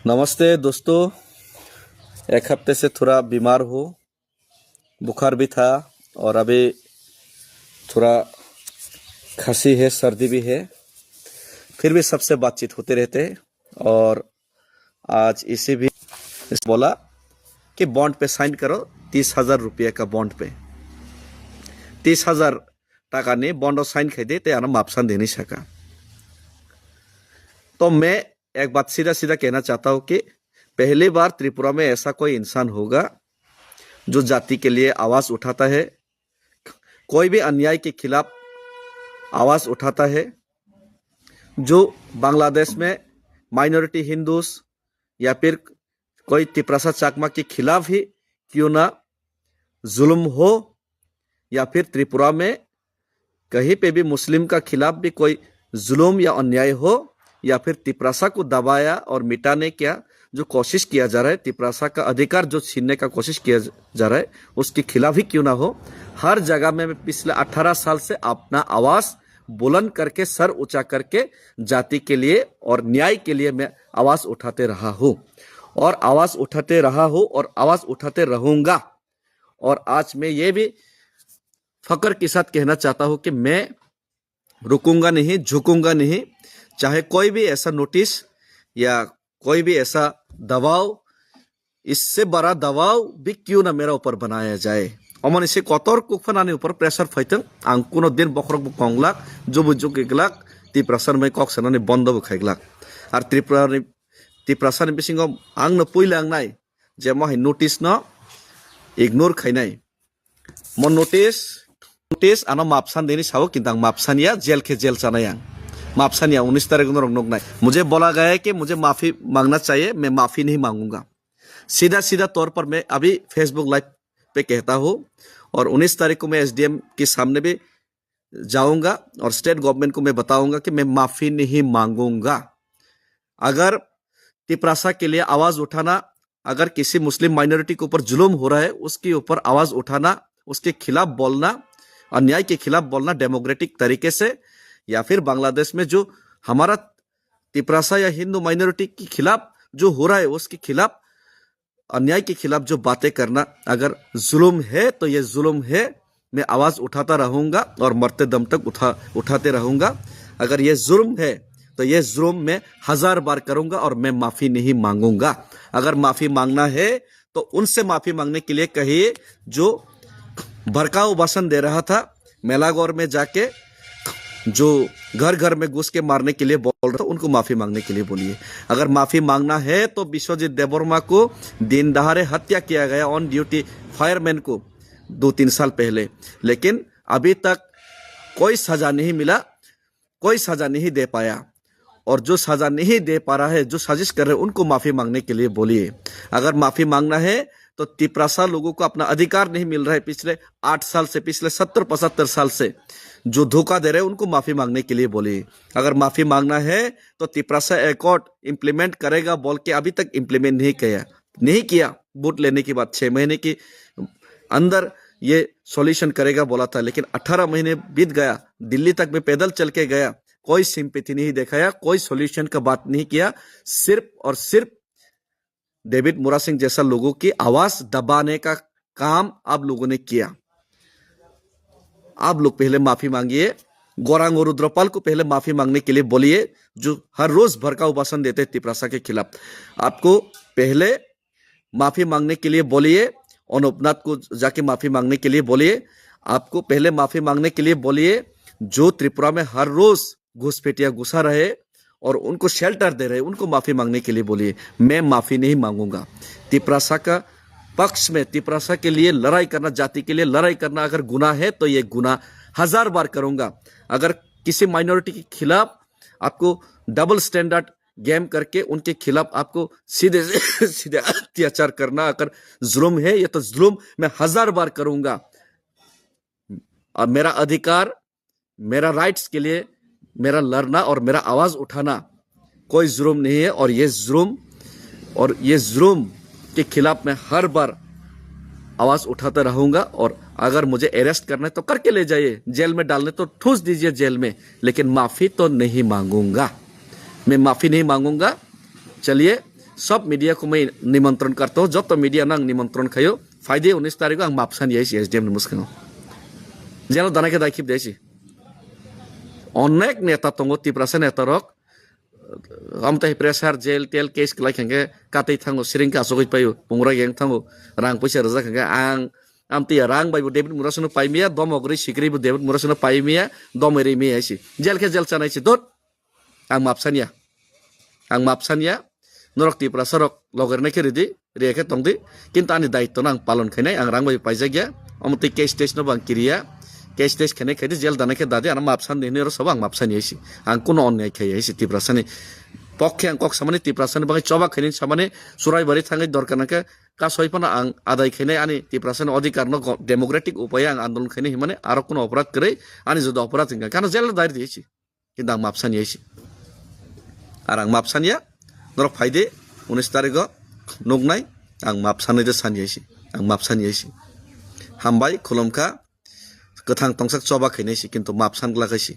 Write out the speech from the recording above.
नमस्ते दोस्तों। एक हफ्ते से थोड़ा बीमार हूँ, बुखार भी था और अभी थोड़ा खांसी है, सर्दी भी है। फिर भी सबसे बातचीत होते रहते हैं और आज इसी भी बोला कि बॉन्ड पे साइन करो 30,000 रुपये का बॉन्ड पे 30,000 टाका ने बॉन्ड साइन खाई दे आना मापसान दे नहीं सका। तो मैं एक बात सीधा सीधा कहना चाहता हूँ कि पहली बार त्रिपुरा में ऐसा कोई इंसान होगा जो जाति के लिए आवाज उठाता है, कोई भी अन्याय के खिलाफ आवाज उठाता है, जो बांग्लादेश में माइनॉरिटी हिंदूस या फिर कोई तिपरासा चाकमा के खिलाफ ही क्यों ना जुल्म हो, या फिर त्रिपुरा में कहीं पे भी मुस्लिम का खिलाफ भी कोई जुल्म या अन्याय हो, या फिर तिपरासा को दबाया और मिटाने क्या जो कोशिश किया जा रहा है, तिपरासा का अधिकार जो छीनने का कोशिश किया जा रहा है, उसके खिलाफ ही क्यों ना हो, हर जगह में मैं पिछले 18 साल से अपना आवाज बुलंद करके, सर ऊंचा करके जाति के लिए और न्याय के लिए मैं आवाज उठाते रहा हूँ और आवाज उठाते रहा हूँ और आवाज उठाते रहूंगा। और आज मैं ये भी फक्र के साथ कहना चाहता हूँ कि मैं रुकूंगा नहीं, झुकूंगा नहीं, चाहे कोई भी ऐसा नोटिस या कोई भी ऐसा दबाव, इससे बड़ा दबाव भी क्यों ना मेरा ऊपर बनाया जाए। अमन इसे कतर कुफानानि ऊपर प्रेशर फैथों आं कुनो दिन बखरक बुकंगलाक जुबु जुगिगलाक तिप्रासार में कक सोनानै बन्द बुखाइगलाक आर तिप्रासानि बिसिङाव आंनो पुइलांनाय जे महै नोटिस न इग्नोर खाइनाय मन नोटिस आनो मापसान देनी सावो किंतु मापसानिया जेल के जेल जानाय मापसानिया 19 तारीख को नोगनाय। मुझे बोला गया है कि मुझे माफी मांगना चाहिए, मैं माफी नहीं मांगूंगा। सीधा सीधा तौर पर मैं अभी फेसबुक लाइव पे कहता हूँ और 19 तारीख को मैं एसडीएम के सामने भी जाऊंगा और स्टेट गवर्नमेंट को मैं बताऊंगा कि मैं माफी नहीं मांगूंगा। अगर तिपरासा के लिए आवाज उठाना, अगर किसी मुस्लिम माइनॉरिटी के ऊपर जुल्म हो रहा है उसके ऊपर आवाज उठाना, उसके खिलाफ बोलना, अन्याय के खिलाफ बोलना डेमोक्रेटिक तरीके से, या फिर बांग्लादेश में जो हमारा तिपरासा या हिंदू माइनॉरिटी के खिलाफ जो हो रहा है उसके खिलाफ, अन्याय के खिलाफ जो बातें करना, अगर जुल्म है तो ये जुल्म है, मैं आवाज उठाता रहूंगा और मरते दम तक उठाते रहूंगा। अगर ये जुल्म है तो ये जुल्म मैं 1000 बार करूंगा और मैं माफी नहीं मांगूंगा। अगर माफी मांगना है तो उनसे माफी मांगने के लिए कहिए जो भड़काऊ भाषण दे रहा था, मेलागौर में जाके जो घर घर में घुस के मारने के लिए बोल रहा था, उनको माफी मांगने के लिए बोलिए। अगर माफी मांगना है तो विश्वजीत देबवर्मा को दिन दहाड़े हत्या किया गया ऑन ड्यूटी फायरमैन को 2-3 साल पहले, लेकिन अभी तक कोई सजा नहीं मिला, कोई सजा नहीं दे पाया। और जो सजा नहीं दे पा रहा है, जो साजिश कर रहे हैं, उनको माफी मांगने के लिए बोलिए। अगर माफी मांगना है तो तिपरासा लोगों को अपना अधिकार नहीं मिल रहा है पिछले 8 साल से, पिछले 70-75 साल से जो धोखा दे रहे हैं, उनको माफी मांगने के लिए बोलिए। अगर माफी मांगना है तो तिपरासा एकॉर्ड इंप्लीमेंट करेगा बोल के अभी तक इंप्लीमेंट नहीं किया। वोट लेने के बाद 6 महीने के अंदर ये सॉल्यूशन करेगा बोला था, लेकिन 18 महीने बीत गया, दिल्ली तक में पैदल चल के गया, कोई सिंपैथी नहीं दिखाया, कोई सॉल्यूशन का बात नहीं किया। सिर्फ और सिर्फ डेविड मोरा सिंह जैसा लोगों की आवाज दबाने का काम आप लोगों ने किया। आप लोग पहले माफी मांगिए, गौरांग और रुद्रपाल को पहले माफी मांगने के लिए बोलिए, जो हर रोज भड़काऊ भाषण देते हैं तिपरासा के खिलाफ। आपको पहले माफी मांगने के लिए बोलिए, अनुपनाथ को जाके माफी मांगने के लिए बोलिए। आपको पहले माफी मांगने के लिए बोलिए जो त्रिपुरा में हर रोज घुसपैठिया घुसा रहे और उनको शेल्टर दे रहे, उनको माफी मांगने के लिए बोलिए। मैं माफी नहीं मांगूंगा। तिपरासा का पक्ष में, तिपरासा के लिए लड़ाई करना, जाति के लिए लड़ाई करना अगर गुनाह है तो ये गुनाह 1000 बार करूंगा। अगर किसी माइनॉरिटी के खिलाफ आपको डबल स्टैंडर्ड गेम करके उनके खिलाफ आपको सीधे सीधे अत्याचार करना अगर जुल्म है, ये तो जुल्म मैं 1000 बार करूंगा। और मेरा अधिकार, मेरा राइट्स के लिए मेरा लड़ना और मेरा आवाज उठाना कोई जुर्म नहीं है। और ये जुर्म के खिलाफ मैं हर बार आवाज उठाता रहूंगा। और अगर मुझे अरेस्ट करना है तो करके ले जाइए, जेल में डालने तो ठूस दीजिए जेल में, लेकिन माफी तो नहीं मांगूंगा, मैं माफी नहीं मांगूंगा। चलिए सब मीडिया को मैं निमंत्रण करता हूँ, जब तो मीडिया ना निमंत्रण खायो फायदे 19 तारीख को आं मापसानि SDM नि मुस्काङाव जेल दानाय के दायखिब देसी अनेक नेता दङ तिप्रासा नेता रक आमताय प्रेसार जेल तेल केस लायखांगे कातै थाङो सिरिंका असगै पायो पंग्रा गें थाङो रां पैसा रजाखांगे आमतिया रां बायबो डेभिड मुरासनो पाइमिया दमगरै सिग्रिबो डेभिड मुरासनो पाइमिया दमरै मेयासि जेल के जेल चानायसि दत आं मापसानिया नरक तिप्रासा रक लगरनाय के रेदि रेखे तंदि किन्तु आंनि दायित्व आं पालन खायनाय आं रां बायबो पाइजागिया अमति केस टेस्ट न बां किरिया केस टेस्ट खाने खायदि जेल दानाय के दादि आं मापसान देने र सब आं मापसानि आइसि आं कोनो अन्याय खाय आइसि तिप्रासानि पक्षे आं कक सामाने तिप्रासानि बागै चबा खायनि सामाने सुराइबारि थाङै दरकार नाके का सयफाना आं आदाय खायनाय आनि तिप्रासानि अधिकार न डेमोक्रेटिक उपाय आं आन्दोलन खायनाय हिमाने आरो कोनो अपराध करे आनि जुदा अपराध हिंगा कारण जेल दायरि दिसि किन्तु आं मापसानि आइसि आरो आं मापसानिया नरक फायदे 19 तारिख नुगनाय आं मापसानि दे सानि आइसि आं मापसानि आइसि हामबाय खुलुमखा गोथां तंसाक चबा खायनायसि किन्तु मापसान लागायसि